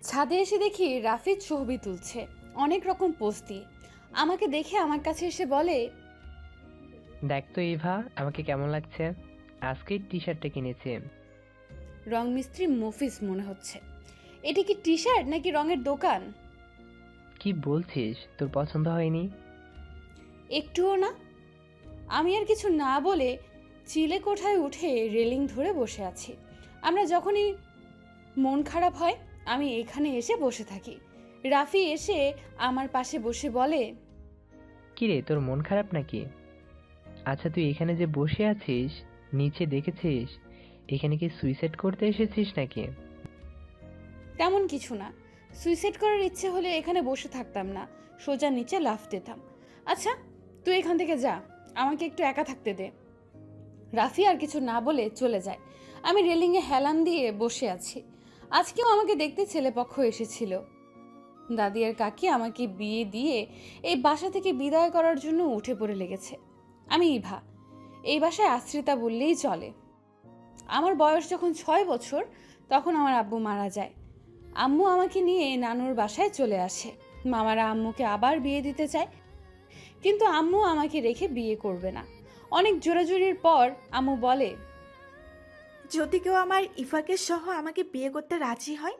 ছাদে এসে দেখি রাফি ছবি তুলছে অনেক রকম পোজ দিয়ে। আমাকে দেখে আমার কাছে এসে বলে, দেখ তো ইভা, আমাকে কেমন লাগছে। আজকেই টি শার্টটা কিনেছি। রং মিস্ত্রি মফিজ মনে হচ্ছে। এটি কি টি শার্ট নাকি রঙের দোকান? কি বলছিস, তোর পছন্দ হয়নি? একটুও না। আমি আর কিছু না বলে চিলে কোঠায় উঠে রেলিং ধরে বসে আছি। আমরা যখনই মন খারাপ হয় আমি এখানে এসে বসে থাকি। রাফি এসে আমার পাশে বসে বলে, কি রে, তোর মন খারাপ নাকি? আচ্ছা, তুই এখানে যে বসে আছিস, নিচে দেখেছিস এখানে কি সুইসাইড করতে এসেছিস নাকি? তেমন কিছু না। সুইসাইড করার ইচ্ছে হলে এখানে বসে থাকতাম না, সোজা নিচে লাফ দিতাম। আচ্ছা, তুই এখান থেকে যা, আমাকে একটু একা থাকতে দে। রাফি আর কিছু না বলে চলে যায়। আমি রেলিংয়ে হেলান দিয়ে বসে আছি। আজকেও আমাকে দেখতে ছেলেপক্ষ এসেছিল। দাদি আর কাকি আমাকে বিয়ে দিয়ে এই বাসা থেকে বিদায় করার জন্য উঠে পড়ে লেগেছে। আমি ইভা, এই বাসায় আশ্রিতা বললেই চলে। আমার বয়স যখন 6 বছর তখন আমার আব্বু মারা যায়। আম্মু আমাকে নিয়ে নানুর বাসায় চলে আসে। মামারা আম্মুকে আবার বিয়ে দিতে চায়, কিন্তু আম্মু আমাকে রেখে বিয়ে করবে না। অনেক জোরাজুরির পর আম্মু বলে, যদি কেউ আমার ইফাকে সহ আমাকে বিয়ে করতে রাজি হয়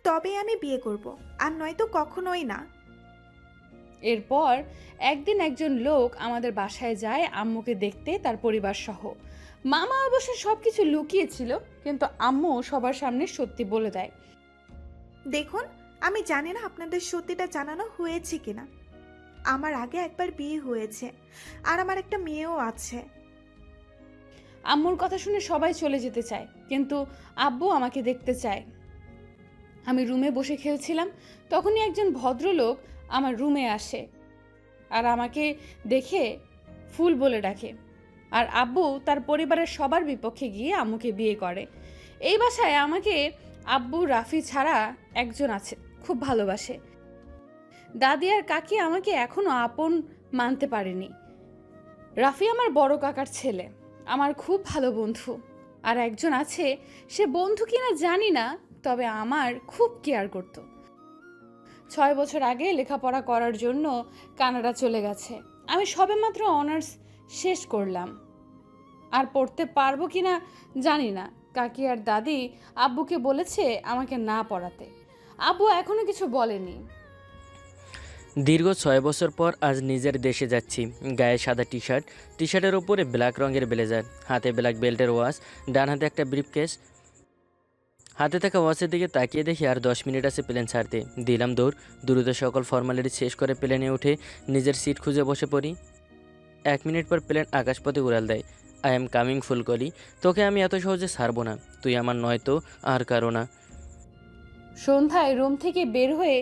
তবে আমি বিয়ে করব, আর নয়তো কখনোই না। এরপর একদিন একজন লোক আমাদের বাসায় যায় আম্মুকে দেখতে, তার পরিবার সহ। মামা অবশ্য সবকিছু লুকিয়েছিল, কিন্তু আম্মু সবার সামনে সত্যি বলে দেয়। দেখুন, আমি জানি না আপনাদের সত্যিটা জানানো হয়েছে কিনা। আমার আগে একবার বিয়ে হয়েছে, আর আমার একটা মেয়েও আছে। আম্মুর কথা শুনে সবাই চলে যেতে চায়, কিন্তু আব্বু আমাকে দেখতে চায়। আমি রুমে বসে খেলছিলাম, তখনই একজন ভদ্রলোক আমার রুমে আসে আর আমাকে দেখে ফুল বলে ডাকে। আর আব্বু তার পরিবারের সবার বিপক্ষে গিয়ে আম্মুকে বিয়ে করে। এই বাসায় আমাকে আব্বু রাফি ছাড়া একজন আছে, খুব ভালোবাসে। দাদি আর কাকি আমাকে এখনো আপন মানতে পারেনি। রাফি আমার বড় কাকার ছেলে, আমার খুব ভালো বন্ধু। আর একজন আছে, সে বন্ধু কিনা জানি না, তবে আমার খুব কেয়ার করত। 6 বছর আগে লেখাপড়া করার জন্য কানাডা চলে গেছে। আমি সবেমাত্র অনার্স শেষ করলাম, আর পড়তে পারবো কিনা জানি না। কাকি আর দাদি আব্বুকে বলেছে আমাকে না পড়াতে। আব্বু এখনো কিছু বলেনি। দীর্ঘ 6 বছর পর আজ নিজের দেশে যাচ্ছি। গায়ে সাদা টি শার্টের ওপরে ব্ল্যাক রঙের ব্লেজার, হাতে ব্ল্যাক বেল্টের ওয়াচ, ডান হাতে একটা ব্রিফকেস। হাতে থাকা ওয়াচের দিকে তাকিয়ে দেখি আর 10 মিনিট আছে প্লেন ছাড়তে। দিলাম দৌড়, দ্রুত সকল ফর্মালিটি শেষ করে প্লেনে উঠে নিজের সিট খুঁজে বসে পড়ি। 1 মিনিট পর প্লেন আকাশপথে উড়াল দেয়। আই এম কামিং ফুলকলি, তোকে আমি এত সহজে ছাড়বো না, তুই আমার নয়তো আর কারো না। সন্ধ্যায় রুম থেকে বের হয়ে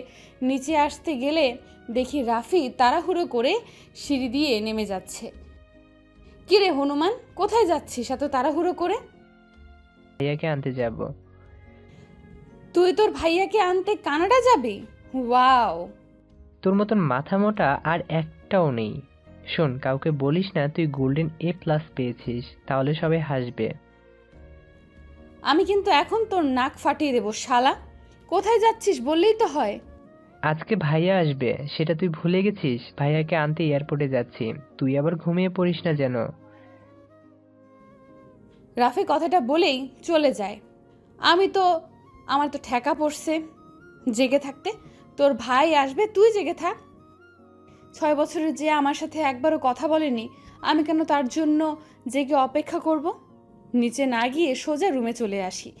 নিচে আসতে গেলে দেখি রাফি তাড়াহুড়ো করে সিঁড়ি দিয়ে নেমে যাচ্ছে। কিরে হনুমান, কোথায় যাচ্ছিস এত তাড়াহুড়ো করে? ভাইয়াকে আনতে যাব। তুই তোর ভাইয়াকে আনতে কানাডা যাবি? ওয়াও! তোর মতন মাথা মোটা আর একটাও নেই। শোন, কাউকে বলিস না তুই গোল্ডেন A+ পেয়েছিস, তাহলে সবাই হাসবে। আমি কিন্তু এখন তোর নাক ফাটিয়ে দেবো শালা। কোথায় যাচ্ছিস বললেই তো হয়। আজকে ভাইয়া আসবে, সেটা তুই ভুলে গেছিস? ভাইয়াকে আনতে এয়ারপোর্টে যাচ্ছি, তুই আবার ঘুমিয়ে পড়িস না যেন। রাফি কথাটা বলেই চলে যায়। আমার তো ঠেকা পড়ছে জেগে থাকতে। তোর ভাই আসবে, তুই জেগে থাক। 6 বছরের যে আমার সাথে একবারও কথা বলেনি, আমি কেন তার জন্য জেগে অপেক্ষা করব? নিচে না গিয়ে সোজা রুমে চলে আসি।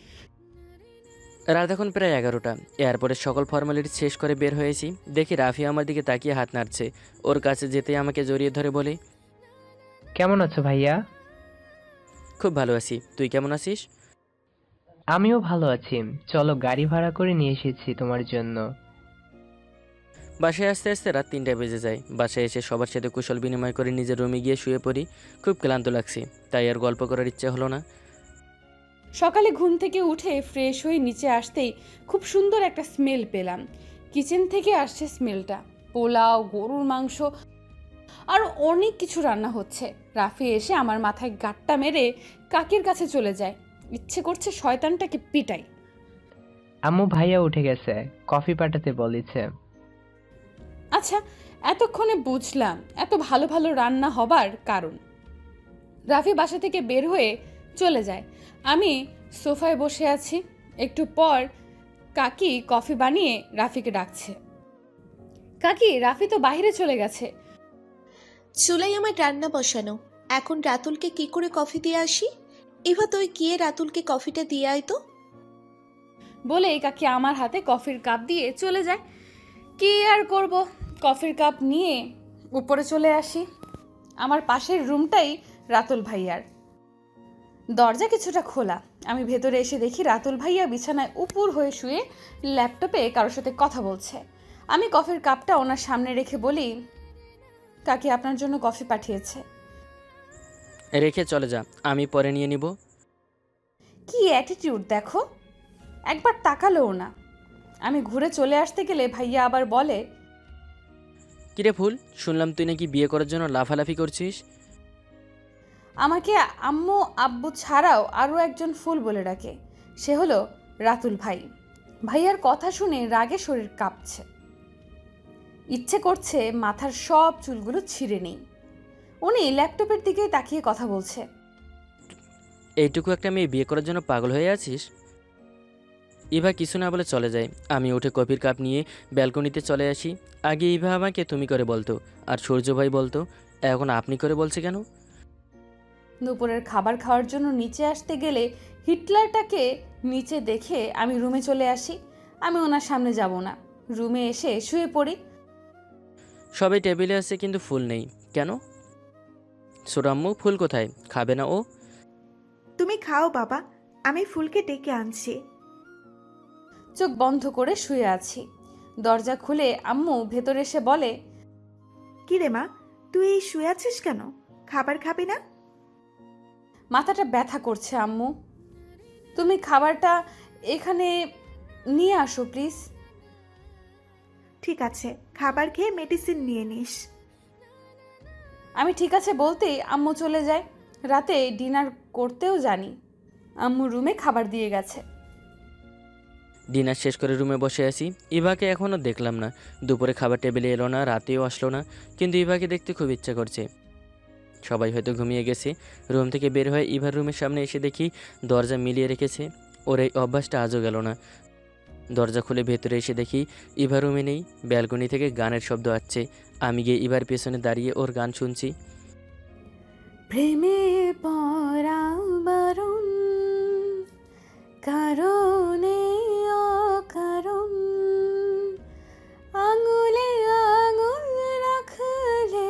রাত এখন প্রায় 11টা। এয়ারপোর্টের সকল ফর্মালিটি শেষ করে বের হয়েছি। দেখি রাফি আমার দিকে তাকিয়ে হাত নাড়ছে। ওর কাছে যেতেই আমাকে জড়িয়ে ধরে বলে, কেমন আছো ভাইয়া? খুব ভালো আছি, তুই কেমন আছিস? আমিও ভালো আছি। চলো, গাড়ি ভাড়া করে নিয়ে এসেছি তোমার জন্য। বাসায় আসতে আসতে রাত 3টা বেজে যায়। বাসায় এসে সবার সাথে কুশল বিনিময় করে নিজের রুমে গিয়ে শুয়ে পড়ি। খুব ক্লান্ত লাগছে, তাই আর গল্প করার ইচ্ছে হলো না। সকালে ঘুম থেকে উঠে ফ্রেশ হয়ে নিচে আসতেই খুব সুন্দর একটা স্মেল পেলাম। কিচেন থেকে আসছে স্মেলটা। পোলাও, গরুর মাংস আর অনেক কিছু রান্না হচ্ছে। রাফি এসে আমার মাথায় গাঁটটা মেরে কাকির কাছে চলে যায়। ইচ্ছে করছে শয়তানটাকে পিটাই। আম্মু ভাইয়া উঠে গেছে, কফি পাঠাতে বলেছে। আচ্ছা, এতক্ষণে বুঝলাম এত ভালো ভালো রান্না হবার কারণ। রাফি বাসা থেকে বের হয়ে চলে যায়। আমি সোফায় বসে আছি। একটু পর কাকি কফি বানিয়ে রাফিকে ডাকছে। কাকি, রাফি তো বাইরে চলে গেছে। চুলাই আমার রান্না বসানো, এখন রাতুলকে কি করে কফি দিয়ে আসি? এবার তুই গিয়ে রাতুলকে কফিটা দিয়ে আয় তো। বলে কাকি আমার হাতে কফির কাপ দিয়ে চলে যায়। কি আর করব, কফির কাপ নিয়ে উপরে চলে আসি। আমার পাশের রুমটাই রাতুল ভাইয়ার। দরজা কিছুটা খোলা। আমি ভেতরে এসে দেখি রাতুল ভাইয়া বিছানায় উপুর হয়ে শুয়ে ল্যাপটপে কারোর সাথে কথা বলছে। আমি কফির কাপটা ওনার সামনে রেখে বলি, কাকি আপনার জন্য কফি পাঠিয়েছে। রেখে চলে যা, আমি পরে নিয়ে নিব। কি অ্যাটিটিউড দেখো, একবার তাকালোও না। আমি ঘুরে চলে আসতে গেলে ভাইয়া আবার বলে, কিরে ফুল, শুনলাম তুই নাকি বিয়ে করার জন্য লাফালাফি করছিস। আমাকে আম্মু আব্বু ছাড়াও আরও একজন ফুল বলে ডাকে। সে হলো রাতুল ভাই। ভাইয়ার কথা শুনে রাগে শরীর কাঁপছে। ইচ্ছে করছে মাথার সব চুলগুলো ছিঁড়ে নেই। উনি ল্যাপটপের দিকে তাকিয়ে কথা বলছে। এইটুকু একটা মেয়ে বিয়ে করার জন্য পাগল হয়ে আছিস? ইভা কিছু না বলে চলে যায়। আমি উঠে কফির কাপ নিয়ে ব্যালকনিতে চলে আসি। আগে ইভা আমাকে তুমি করে বলতো, আর সূর্য ভাই বলতো, এখন আপনি করে বলছে কেন? দুপুরের খাবার খাওয়ার জন্য নিচে আসতে গেলে হিটলারটাকে নিচে দেখে আমি রুমে চলে আসি। আমি ওনার সামনে যাব না, রুমে এসে শুয়ে পড়ি। সবাই টেবিলে আছে কিন্তু ফুল নেই কেন? সোরাম্মু, ফুল কোথায়? খাবে না ও? তুমি খাও বাবা, আমি ফুলকে ডেকে আনছি। চোখ বন্ধ করে শুয়ে আছি। দরজা খুলে আম্মু ভেতরে এসে বলে, কি রে মা, তুই এই শুয়ে আছিস কেন? খাবার খাবি না? মাথাটা ব্যথা করছে আম্মু, তুমি খাবারটা এখানে নিয়ে আসো প্লিজ। ঠিক আছে, খাবার খেয়ে মেডিসিন নিয়ে নিস। আমি ঠিক আছে বলতেই আম্মু চলে যায়। রাতে ডিনার করতেও জানি। আম্মু রুমে খাবার দিয়ে গেছে। ডিনার শেষ করে রুমে বসে আছি। ইভাকে এখনও দেখলাম না। দুপুরে খাবার টেবিলে এলো না, রাতেও আসলো না, কিন্তু ইভাকে দেখতে খুব ইচ্ছা করছে। সবাই হয়তো ঘুমিয়ে গেছে। রুম থেকে বের হয়ে ইভার রুমের সামনে এসে দেখি দরজা মিলিয়ে রেখেছে। ওর এই অভ্যাসটা আজও গেল না। দরজা খুলে ভেতরে এসে দেখি ইভা রুমে নেই। ব্যালকনি থেকে গানের শব্দ আসছে। আমি গিয়ে ইভার পেছনে দাঁড়িয়ে ওর গান শুনছি। প্রেমে পড়া বারণ, কারণে অকারণ, আঙুলে আঙুল রাখলে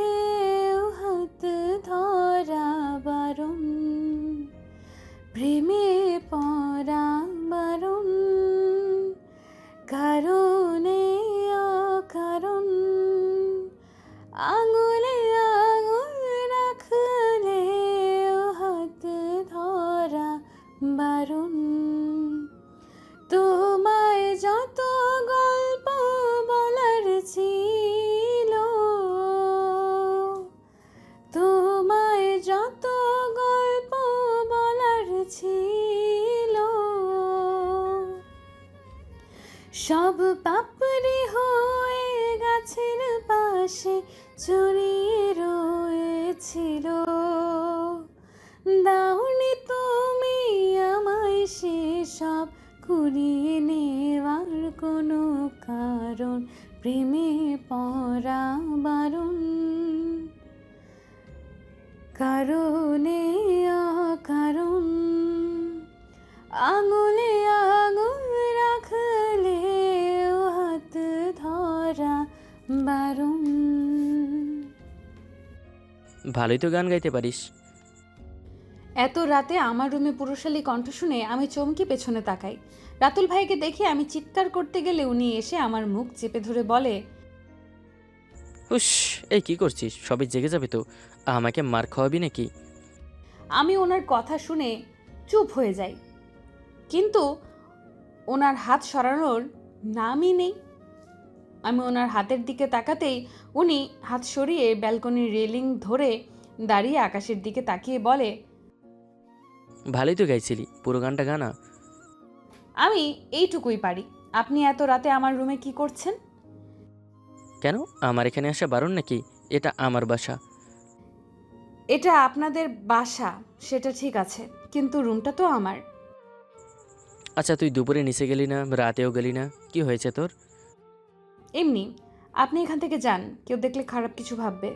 হাত ধরা বারণ। প্রেমে পড়া বারণ, কারণে অকারণ, আঙুলে আঙুল রাখলে হাত ধরা বারণ। তোমায় যত গল্প বলার ছিল, তোমায় যত গল্প বলার ছিল, সব পাপড়ি হয়ে গাছের পাশে জড়িয়ে রয়েছিল। দাওনি তুমি আমায় সেসব কুড়িয়ে নেওয়ার কোনো কারণ। প্রেমে পড়া বারণ, কারণে অকারণ, আঙুলে আঙুল রাখলে হাত ধরা বারণ। ভালোই তো গান গাইতে পারিস। এত রাতে আমার রুমে পুরুষালী কণ্ঠ শুনে আমি চমকে পেছনে তাকাই। রাতুল ভাইকে দেখে আমি চিৎকার করতে গেলে উনি এসে আমার মুখ চেপে ধরে বলে, হুস, এই কি করছিস? সবাই জেগে যাবে তো। আমাকে মার খাওয়াবি নাকি? আমি ওনার কথা শুনে চুপ হয়ে যাই, কিন্তু ওনার হাত সরানোর নামই নেই। আমি ওনার হাতের দিকে তাকাতেই উনি হাত সরিয়ে ব্যালকনির রেলিং ধরে দাঁড়িয়ে আকাশের দিকে তাকিয়ে বলে, ভালোই তো গাইছিলি, পুরো গানটা গানা। আমি এইটুকুই পারি। আপনি এত রাতে আমার রুমে কি করছেন? কেন, আমার এখানে আসা বারণ নাকি? এটা আমার বাসা। এটা আপনাদের বাসা, সেটা ঠিক আছে, কিন্তু রুমটা তো আমার। আচ্ছা, তুই দুপুরে নিচে গেলি না, রাতেও গেলি না, কি হয়েছে তোর? এমনি। আপনি এখান থেকে যান, কেউ দেখলে খারাপ কিছু ভাববে।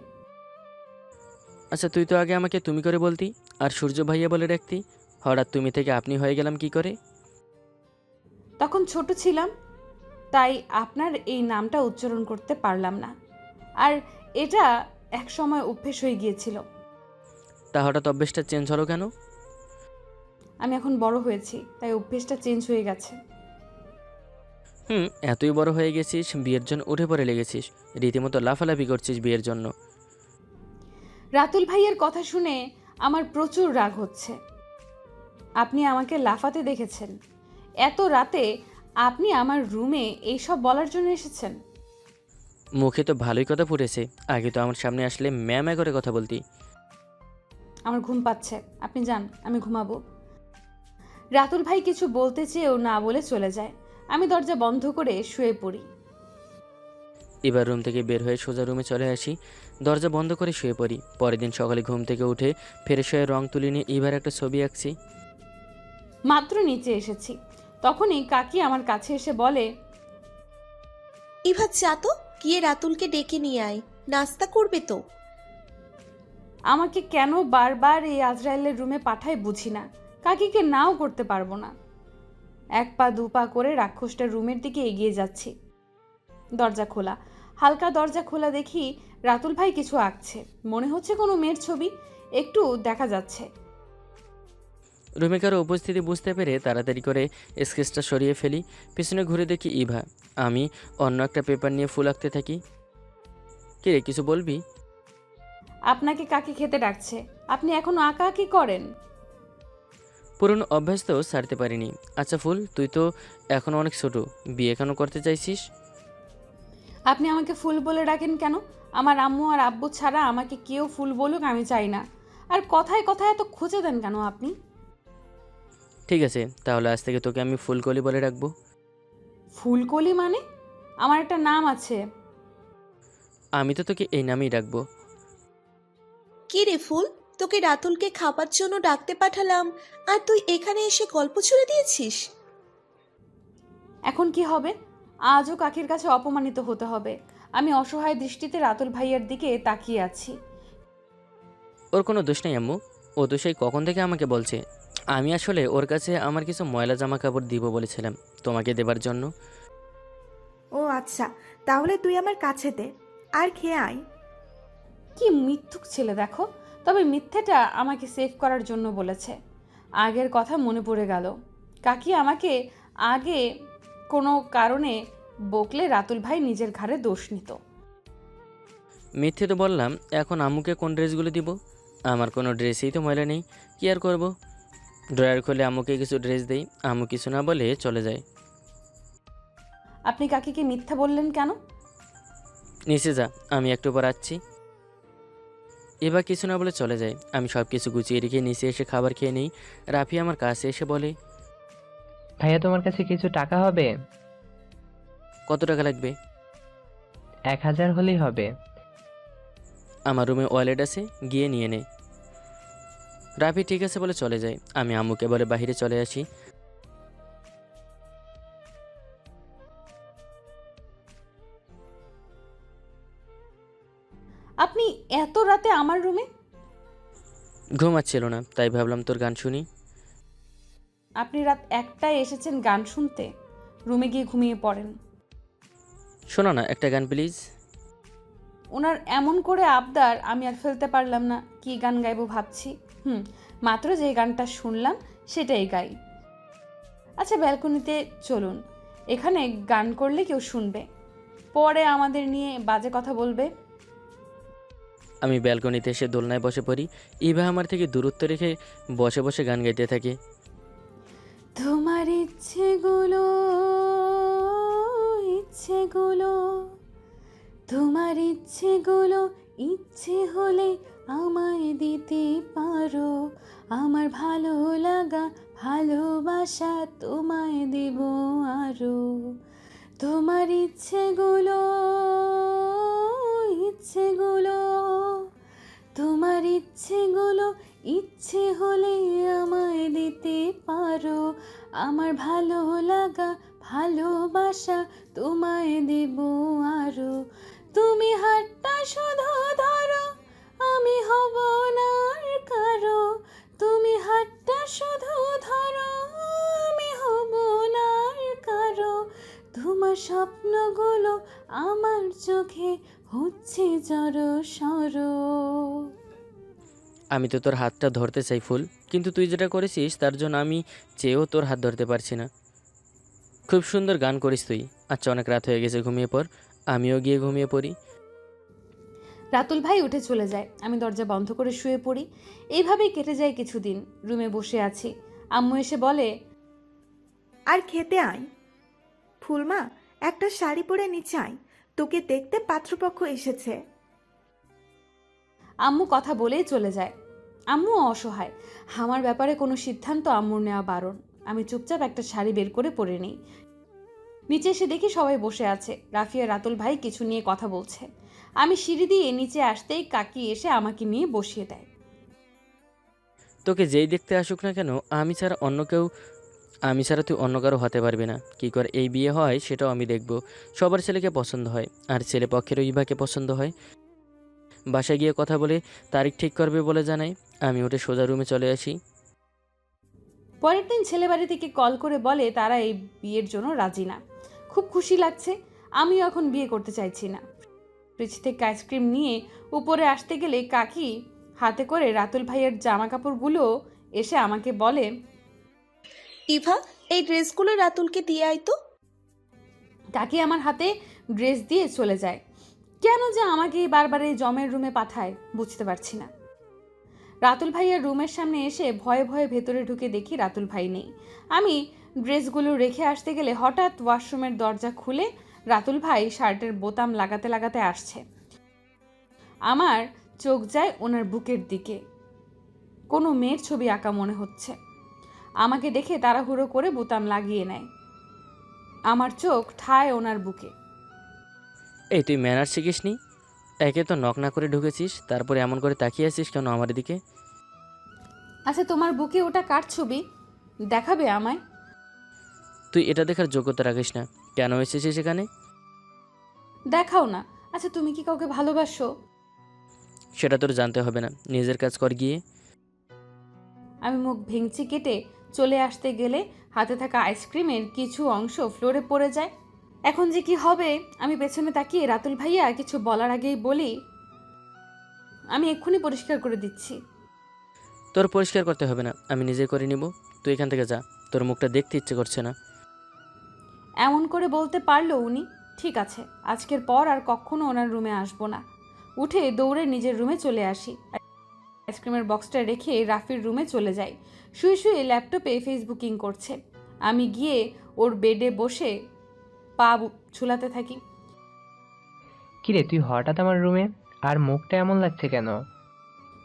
আচ্ছা, তুই তো আগে আমাকে তুমি করে বলতি আর সূর্য ভাইয়া বলে ডাকতি। হঠাৎ তুমি থেকে আপনি হয়ে গেলাম কি করে? তখন ছোট ছিলাম, তাই আপনার এই নামটা উচ্চারণ করতে পারলাম না। আর এটা এক সময় অভ্যেস হয়ে গিয়েছিল। তা হঠাৎ অভ্যেসটা চেঞ্জ হলো কেন? আমি এখন বড় হয়েছি, তাই অভ্যেসটা চেঞ্জ হয়ে গেছে। এতই বড় হয়ে গেছিস, বিয়ের জন্য উঠে পড়ে লেগেছিস, রীতিমতো লাফালাফি করছিস বিয়ের জন্য। রাতুল ভাইয়ের কথা শুনে আমার প্রচুর রাগ হচ্ছে। আপনি আমাকে লাফাতে দেখেছেন, এত রাতে আপনি আমার রুমে এইসব বলার জন্য এসেছেন? মুখে তো ভালোই কথা ফুটেছে, আগে তো আমার সামনে আসলে ম্যামা করে কথা বলতি। আমার ঘুম পাচ্ছে, আপনি যান, আমি ঘুমাবো। রাতুল ভাই কিছু বলতে চেয়েও না বলে চলে যায়। আমি দরজা বন্ধ করে শুয়ে পড়ি। এবার রুম থেকে বের হয়ে সোজা রুমে চলে আসি, দরজা বন্ধ করে শুয়ে পড়ি। পরের দিন সকালে ঘুম থেকে উঠে ফ্রেশ হয়ে রং তুলি নিয়ে এবার একটা ছবি আঁকছি। মাত্র নিচে এসেছি, তখনই কাকি আমার কাছে এসে বলে, ইভা চা তো, গিয়ে রাতুলকে ডেকে নিয়ে আয়, নাস্তা করবে তো। আমাকে কেন বারবার এই আজরায়েলের রুমে পাঠায় বুঝি না। কাকিকে নাও করতে পারবো না। এক পা দু পা করে রাক্ষসটার রুমের দিকে এগিয়ে যাচ্ছি। দরজা খোলা, হালকা দরজা খোলা দেখি রাতুল ভাই কিছু আঁকছে। মনে হচ্ছে কোনো মেয়ের ছবি, একটু দেখা যাচ্ছে। রুমে কারো উপস্থিতি বুঝতে পেরে তাড়াতাড়ি করে স্কেচটা সরিয়ে ফেলি। পিছনে ঘুরে দেখি ইভা। আমি অন্য একটা পেপার নিয়ে ফুল আঁকতে থাকি। কিরে, কিছু বলবি? আপনাকে কাকি খেতে ডাকছে, আপনি এখনো আঁকা আঁকি করেন? পুরনো অভ্যাস তো ছাড়তে পারিনি। আচ্ছা ফুল, তুই তো এখন অনেক ছোট, বিয়ে কেন করতে চাইছিস? আপনি আমাকে ফুল বলে ডাকেন কেন? আমার আম্মু আর আব্বু ছাড়া আমাকে কেউ ফুল বলুক আমি চাই না। আর কথায় কথায় এত খুঁজে দেন কেন আপনি? ঠিক আছে, তাহলে আজ থেকে তোকে আমি ফুলকলি বলে রাখবো। ফুলকলি মানে? আমার একটা নাম আছে। আমি তো তোকে এই নামেই ডাকবো। কি রে ফুল, তোকে রাতুলকে খাবার জন্য ডাকতে পাঠালাম, আর তুই এখানে এসে গল্প ছুড়ে দিয়েছিস। এখন কি হবে? আজও কাকির কাছে অপমানিত হতে হবে। আমি অসহায় দৃষ্টিতে রাতুল ভাইয়ের দিকে তাকিয়ে আছি। ওর কোনো দোষ নেই আম্মু, ও তো সেই কখন থেকে আমাকে বলছে। আমি আসলে ওর কাছে আমার কিছু ময়লা জামা কাপড় দিব বলেছিলাম তোমাকে দেবার জন্য। ও আচ্ছা, তাহলে তুই আমার কাছে দে আর খেয়ে আয়। কি মিথ্যুক ছেলে দেখো। তবে মিথ্যেটা আমাকে সেভ করার জন্য বলেছে। আগের কথা মনে পড়ে গেল। কাকি আমাকে আগে কোনো কারণে বকলে রাতুল ভাই নিজের ঘাড়ে দোষ নিত। মিথ্যে তো বললাম, এখন আম্মুকে কোন ড্রেসগুলো দিব? আমার কোনো ড্রেসই তো ময়লা নেই, কি আর করব? ড্রয়ার খুলে আম্মুকে কিছু ড্রেস দেই, আম্মু কিছু না বলে চলে যায়। আপনি কাকিকে মিথ্যা বললেন কেন? নিচে যা, আমি একটু পর আসছি। এবার কিছু না বলে চলে যায়। আমি সব কিছু গুছিয়ে রেখে নিচে এসে খাবার খেয়ে নিই। রাফি আমার কাছে এসে বলে, ভাইয়া তোমার কাছে কিছু টাকা হবে? কত টাকা লাগবে? 1000 হলেই হবে। আমার রুমে ওয়ালেট আছে, গিয়ে নিয়ে নে। রাফি ঠিক আছে বলে চলে যায়। আমি আম্মুকে বলে বাইরে চলে আসি। আপনি এত রাতে আমার রুমে? ঘুমাচ্ছিল না, তাই ভাবলাম তোর গান শুনি। আপনি রাত 1টায় এসেছেন গান শুনতে? রুমে গিয়ে ঘুমিয়ে পড়েন। শোনো না একটা গান প্লিজ। ওনার এমন করে আবদার আমি আর ফেলতে পারলাম না। কি গান গাইবো ভাবছি। মাত্র যে গানটা শুনলাম সেটাই গাই। আচ্ছা ব্যালকনিতে চলুন, এখানে গান করলে কেউ শুনবে, পরে আমাদের নিয়ে বাজে কথা বলবে। আমি ব্যালকনিতে এসে দোলনায় বসে পড়ি। ইভা আমার থেকে দূরত্ব রেখে বসে বসে গান গাইতে থাকে। তোমার ইচ্ছেগুলো, ইচ্ছেগুলো, তোমার ইচ্ছেগুলো ইচ্ছে হলে আমায় দিতে পারো। আমার ভালো লাগা ভালোবাসা তোমায় দেব আরো, তোমার ইচ্ছেগুলো, ইচ্ছেগুলো, তোমার ইচ্ছেগুলো, ইচ্ছে হলে আমায় দিতে পারো, আমার ভালো লাগা ভালোবাসা তোমায় দেব আরো, তুমি হাতটা শুধু ধরো, আমি হব না আর কারো, তুমি হাতটা শুধু ধরো, আমি হব না আর কারো, তোমার স্বপ্নগুলো আমার চোখে হচ্ছে জড়ো সরো। আমি তো তোর হাতটা ধরতে চাই ফুল, কিন্তু তুই যেটা করেছিস তার জন্য আমি চেয়েও তোর হাত ধরতে পারছি না। খুব সুন্দর গান করিস তুই। আচ্ছা, অনেক রাত হয়ে গেছে, ঘুমিয়ে পড়। আমিও গিয়ে ঘুমিয়ে পড়ি। রাতুল ভাই উঠে চলে যায়, আমি দরজা বন্ধ করে শুয়ে পড়ি। এইভাবেই কেটে যায় কিছুদিন। রুমে বসে আছি, আম্মু এসে বলে, আর খেতে আয়। ফুলমা, একটা শাড়ি পরে নিচে আয়, তোকে দেখতে পাত্রপক্ষ এসেছে। আম্মু কথা বলেই চলে যায়। আম্মু অসহায়, আমার ব্যাপারে কোনো সিদ্ধান্ত আম্মুর নেওয়া বারণ। আমি চুপচাপ একটা শাড়ি বের করে পরে নিই। নিচে এসে দেখি সবাই বসে আছে। রাফিয়া রাতুল ভাই কিছু নিয়ে কথা বলছে। আমি সিঁড়ি দিয়ে নিচে আসতেই কাকি এসে আমাকে নিয়ে বসিয়ে দেয়। তোকে যেই দেখতে আসুক না কেন, আমি ছাড়া তুই অন্য কারো হতে পারবি না। কী করে এই বিয়ে হয় সেটাও আমি দেখব। সবার ছেলেকে পছন্দ হয়, আর ছেলে পক্ষেরও ইভাকে পছন্দ হয়। বাসায় গিয়ে কথা বলে তারিখ ঠিক করবে বলে জানাই। আমি উঠে সোজা রুমে চলে আসি। পরের দিন ছেলেবাড়ি থেকে কল করে বলে তারা এই বিয়ের জন্য রাজি না। খুব খুশি লাগছে, আমিও এখন বিয়ে করতে চাইছি না। ফ্রিজ থেকে আইসক্রিম নিয়ে উপরে আসতে গেলে কাকি হাতে করে রাতুল ভাইয়ের জামা কাপড়গুলো এসে আমাকে বলে, ইভা, এই ড্রেসগুলো রাতুলকে দিয়ে আয় তো। কাকি আমার হাতে ড্রেস দিয়ে চলে যায়। কেন যে আমাকে বারবার এই জমের রুমে পাঠায় বুঝতে পারছি না। রাতুল ভাইয়ের রুমের সামনে এসে ভয়ে ভয়ে ভেতরে ঢুকে দেখি রাতুল ভাই নেই। আমি ড্রেসগুলো রেখে আসতে গেলে হঠাৎ ওয়াশরুমের দরজা খুলে রাতুল ভাই শার্টের বোতাম লাগাতে লাগাতে আসছে। আমার চোখ যায় ওনার বুকের দিকে, কোনো মেয়ের ছবি আঁকা মনে হচ্ছে। আমাকে দেখে তাড়াহুড়ো করে বোতাম লাগিয়ে নেয়। আমার চোখ ঠায় ওনার বুকে। এই, তুই ম্যানার শিখিস নি? একে তো নক না করে ঢুকেছিস, তারপরে এমন করে তাকিয়ে আছিস কেন আমার দিকে? আচ্ছা, তোমার বুকে ওটা কার ছবি দেখাবে আমায়? তুই এটা দেখার যোগ্যতা রাখিস না। কেন এসেছিস এখানে? দেখাও না। আচ্ছা, তুমি কি কাউকে ভালোবাসো? সেটা তোর জানতে হবে না, নিজের কাজ কর গিয়ে। আমি মুখ ভেঙচি কেটে চলে আসতে গেলে হাতে থাকা আইসক্রিমের কিছু অংশ ফ্লোরে পড়ে যায়। এখন যে কি হবে? আমি পেছনে তাকিয়ে রাতুল ভাইয়া কিছু বলার আগেই বলি, আমি এক্ষুনি পরিষ্কার করে দিচ্ছি। তোর পরিষ্কার করতে হবে না, আমি নিজে করে নিব। তুই এখান থেকে যা, তোর মুখটা দেখতে ইচ্ছে করছে না। এমন করে বলতে পারলো উনি। ঠিক আছে, আজকের পর আর কখনো ওনার রুমে আসবো না। উঠে দৌড়ে নিজের রুমে চলে আসি। আইসক্রিমের বক্সটা রেখে রাফির রুমে চলে যাই। শুয়ে শুয়ে ল্যাপটপে ফেসবুকিং করছে। আমি গিয়ে ওর বেডে বসে পা ঝুলাতে থাকি। কিরে, তুই হঠাৎ আমার রুমে? আর মুখটা এমন লাগছে কেন?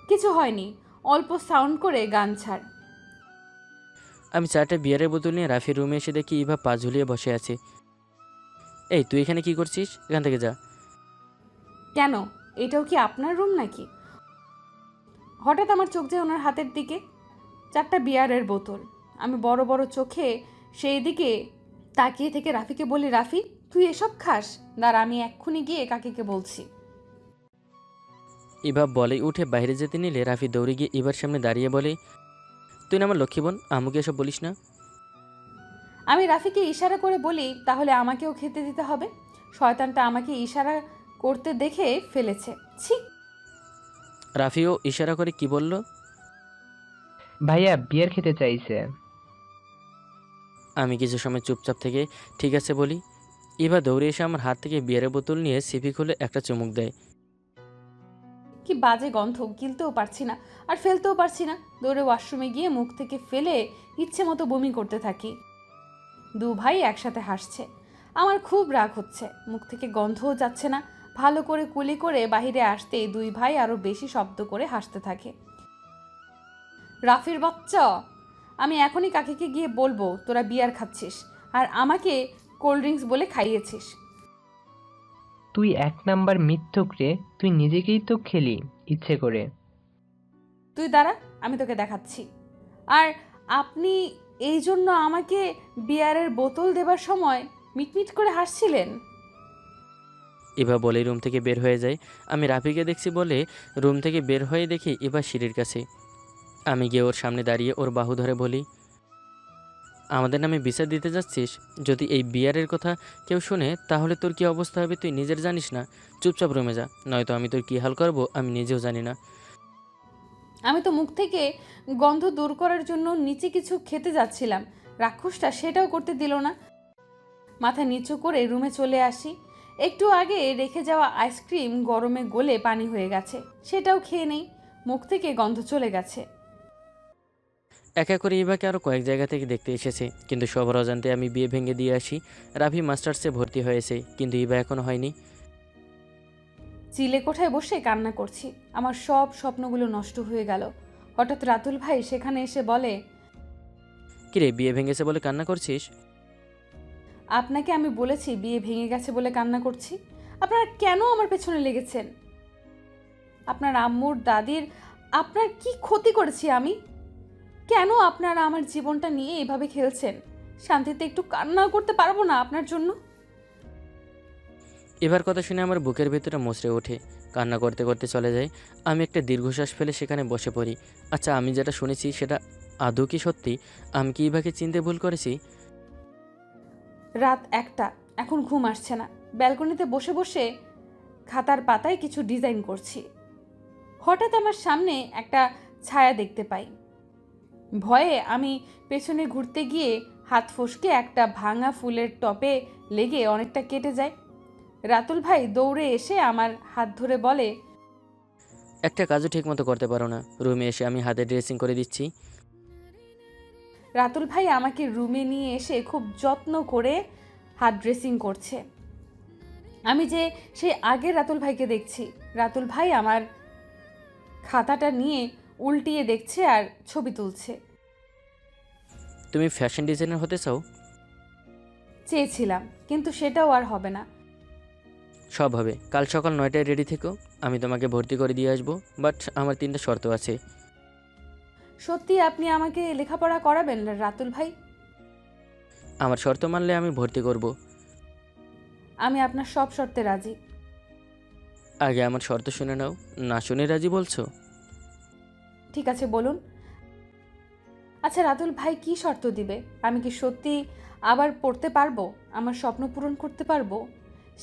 কিছু হয়নি, অল্প সাউন্ড করে গান ছাড়। আমি 4টা বিয়ারের বোতল নিয়ে রাফির রুমে এসে দেখি ইভা পা ঝুলিয়ে বসে আছে। এই, তুই এখানে কি করছিস? এখান থেকে যা। কেন, এটাও কি আপনার রুম নাকি? হঠাৎ আমার চোখ যায় ওনার হাতের দিকে, 4টা বিয়ারের বোতল। আমি বড় বড় চোখে সেই দিকে তাকিয়ে থেকে রাফিকে বলি, রাফি তুই এসব খাস? দাঁড়া, আমি এক্ষুনি গিয়ে কাকিকে বলছি। ইভা বলে উঠে বাইরে যেতে নিলে রাফি দৌড়ে গিয়ে ইভার সামনে দাঁড়িয়ে বলে, তুই না আমার লক্ষ্মী বোন, আমাকে এসব বলিস না। আমি রাফিকে ইশারা করে বলি, তাহলে আমাকেও খেতে দিতে হবে। শয়তানটা আমাকে ইশারা করতে দেখে ফেলেছে। ছি! রাফিও ইশারা করে কি বলল? ভাইয়া বিয়ার খেতে চাইছে। আমি কিছু সময় চুপচাপ থেকে ঠিক আছে বলি। ইভা দৌড়ে এসে আমার হাত থেকে বিয়ারের বোতল নিয়ে সিপি খুলে একটা চুমুক দেয়। কি বাজে গন্ধ, গিলতেও পারছি না আর ফেলতেও পারছি না। দৌড়ে ওয়াশরুমে গিয়ে মুখ থেকে ফেলে ইচ্ছে মতো বমি করতে থাকি। দু ভাই একসাথে হাসছে। আমার খুব রাগ হচ্ছে, মুখ থেকে গন্ধও যাচ্ছে না। ভালো করে কুলি করে বাহিরে আসতেই দুই ভাই আরো বেশি শব্দ করে হাসতে থাকে। রাফির বাচ্চা, আমি এখনই কাকিকে গিয়ে বলবো তোরা বিয়ার খাচ্ছিস আর আমাকে কোল্ড ড্রিঙ্কস বলে খাইয়েছিস। তুই 1 নাম্বার মিথ্যুক রে, তুই নিজেকেই তো খেলি ইচ্ছে করে। তুই দাঁড়া, আমি তোকে দেখাচ্ছি। আর আপনি এই জন্য আমাকে বিয়ারের বোতল দেবার সময় মিটমিট করে হাসছিলেন। ইভা বলেই রুম থেকে বের হয়ে যায়। আমি রাফিকে দেখছি বলে রুম থেকে বের হয়ে দেখি ইভা সিঁড়ির কাছে। আমি গিয়ে ওর সামনে দাঁড়িয়ে ওর বাহু ধরে বলি, আমাদের নামে বিচার দিতে যাচ্ছিস? যদি এই বিয়ারের কথা কেউ শুনে তাহলে তোর কী অবস্থা হবে তুই নিজের জানিস না। চুপচাপ রুমে যা, নয়তো আমি তোর কী হাল করব আমি নিজেও জানি না। আমি তো মুখ থেকে গন্ধ দূর করার জন্য নিচে কিছু খেতে যাচ্ছিলাম, রাক্ষসটা সেটাও করতে দিল না। মাথা নিচু করে রুমে চলে আসি। একটু আগে রেখে যাওয়া আইসক্রিম গরমে গলে পানি হয়ে গেছে, সেটাও খেয়ে নেই। মুখ থেকে গন্ধ চলে গেছে। একা করে ইভাকে আরও কয়েক জায়গা থেকে দেখতে এসেছে, কিন্তু সবার অজান্তে আমি বিয়ে ভেঙে দিয়ে আসি। রাফি মাস্টার্সে ভর্তি হয়েছে, কিন্তু ইভা এখনও হয়নি। চিলে কোঠায় বসে কান্না করছি। আমার সব স্বপ্নগুলো নষ্ট হয়ে গেল। হঠাৎ রাতুল ভাই সেখানে এসে বলে, কিরে বিয়ে ভেঙেছে বলে কান্না করছিস? আপনাকে আমি বলেছি বিয়ে ভেঙে গেছে বলে কান্না করছি? আপনারা কেন আমার পেছনে লেগেছেন? আপনার আম্মুর দাদির আপনার কি ক্ষতি করেছি আমি? কেন আপনারা আমার জীবনটা নিয়ে এভাবে খেলছেন? শান্তিতে একটু কান্নাও করতে পারবো না আপনার জন্য? এবার কথা শুনে আমার বুকের ভেতরে মুচড়ে ওঠে, কান্না করতে করতে চলে যায়। আমি একটা দীর্ঘশ্বাস ফেলে সেখানে বসে পড়ি। আচ্ছা, আমি যেটা শুনেছি সেটা আদৌ কি সত্যি? আমি কি ইভাকে চিনতে ভুল করেছি? রাত 1টা, এখন ঘুম আসছে না। ব্যালকনিতে বসে বসে খাতার পাতায় কিছু ডিজাইন করছি। হঠাৎ আমার সামনে একটা ছায়া দেখতে পাই। ভয়ে আমি পেছনে ঘুরতে গিয়ে হাত ফসকে একটা ভাঙা ফুলের টপে লেগে অনেকটা কেটে যায়। রাতুল ভাই দৌড়ে এসে আমার হাত ধরে বলে, একটা কাজও ঠিকমতো করতে পারো না। রুমে এসে আমি হাতে ড্রেসিং করে দিচ্ছি। রাতুল ভাই আমাকে রুমে নিয়ে এসে খুব যত্ন করে হাত ড্রেসিং করছে। আমি যে সেই আগের রাতুল ভাইকে দেখছি। রাতুল ভাই আমার খাতাটা নিয়ে উল্টিয়ে দেখছে আর ছবি তুলছে। তুমি ফ্যাশন ডিজাইনার হতে চাও? চেয়েছিলাম, কিন্তু সেটাও আর হবে না। সব হবে। কাল সকাল 9টায় রেডি থেকো, আমি তোমাকে ভর্তি করে দিয়ে আসবো। বাট আমার 3টা শর্ত আছে। সত্যি আপনি আমাকে লেখাপড়া করাবেন রাতুল ভাই? আমার শর্ত মানলে আমি ভর্তি করব। আমি আপনার সব শর্তে রাজি। আগে আমার শর্ত শুনে নাও। না শুনে রাজি বলছো? ঠিক আছে, বলুন। আচ্ছা রাতুল ভাই কি শর্ত দিবে? আমি কি সত্যি আবার পড়তে পারবো? আমার স্বপ্ন পূরণ করতে পারবো?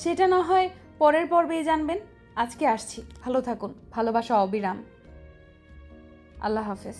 সেটা না হয় পরের পর্বেই জানবেন। আজকে আসছি, ভালো থাকুন। ভালোবাসা অবিরাম। আল্লাহ হাফেজ।